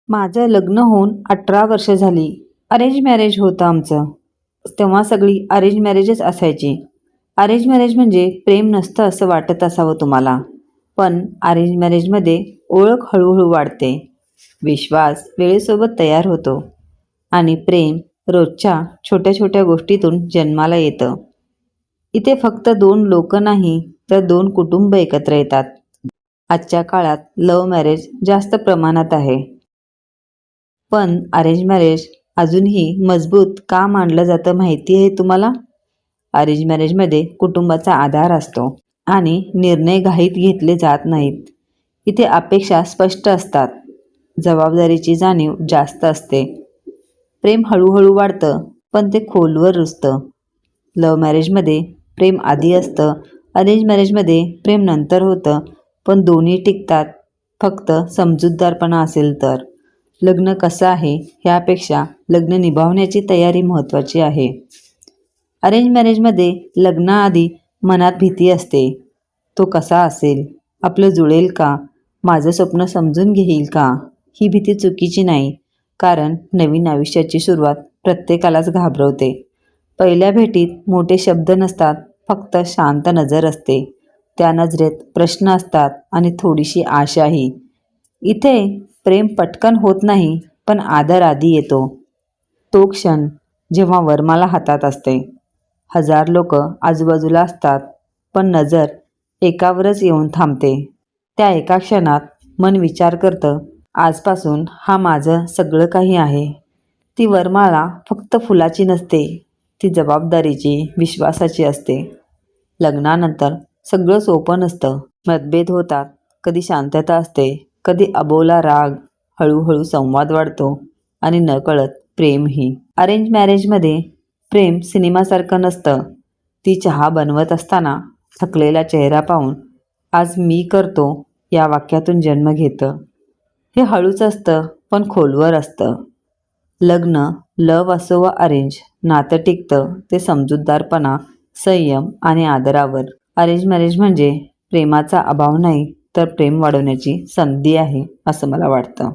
माझं लग्न होऊन 18 वर्ष झाली. अरेंज मॅरेज होतं आमचं. तेव्हा सगळी अरेंज मॅरेजच असायची. अरेंज मॅरेज म्हणजे प्रेम नसतं असं वाटत असावं तुम्हाला. पण अरेंज मॅरेजमध्ये ओळख हळूहळू वाढते, विश्वास वेळेसोबत तयार होतो आणि प्रेम रोजच्या छोट्या छोट्या गोष्टीतून जन्माला येतं. इथे फक्त दोन लोक नाही तर दोन कुटुंब एकत्र येतात. आजच्या काळात लव्ह मॅरेज जास्त प्रमाणात आहे, पण अरेंज मॅरेज अजूनही मजबूत का मानलं जातं माहिती आहे तुम्हाला? अरेंज मॅरेजमध्ये कुटुंबाचा आधार असतो आणि निर्णय घाईत घेतले जात नाहीत. इथे अपेक्षा स्पष्ट असतात, जबाबदारीची जाणीव जास्त असते. प्रेम हळूहळू वाढतं, पण ते खोलवर रुजतं. लव्ह मॅरेजमध्ये प्रेम आधी असतं, अरेंज मॅरेजमध्ये प्रेम नंतर होतं, पण दोन्ही टिकतात फक्त समजूतदारपणा असेल तर. लग्न कसं आहे ह्यापेक्षा लग्न निभावण्याची तयारी महत्त्वाची आहे. अरेंज मॅरेजमध्ये लग्नाआधी मनात भीती असते. तो कसा असेल? आपलं जुळेल का? माझं स्वप्न समजून घेईल का? ही भीती चुकीची नाही, कारण नवीन आयुष्याची सुरुवात प्रत्येकालाच घाबरवते. पहिल्या भेटीत मोठे शब्द नसतात, फक्त शांत नजर असते. त्या नजरेत प्रश्न असतात आणि थोडीशी आशाही. इथे प्रेम पटकन होत नाही, पण आदर आधी येतो. तो क्षण जेव्हा वरमाला हातात असते. हजार लोक आजूबाजूला असतात, पण नजर एकावरच येऊन थांबते. त्या एका क्षणात मन विचार करतं, आजपासून हा माझं सगळं काही आहे. ती वरमाला फक्त फुलाची नसते, ती जबाबदारीची, विश्वासाची असते. लग्नानंतर सगळं सोपं नसतं. मतभेद होतात, कधी शांतता असते, कधी अबोला राग. हळूहळू संवाद वाढतो आणि नकळत प्रेमही. अरेंज मॅरेजमध्ये प्रेम सिनेमासारखं नसतं. ती चहा बनवत असताना थकलेला चेहरा पाहून आज मी करतो या वाक्यातून जन्म घेतं. हे हळूच असतं, पण खोलवर असतं. लग्न, लव असो वा अरेंज, नातं टिकतं ते समजूतदारपणा, संयम आणि आदरावर. अरेंज मॅरेज म्हणजे प्रेमाचा अभाव नाही, तर प्रेम वाढवण्याची संधी आहे असं मला वाटतं.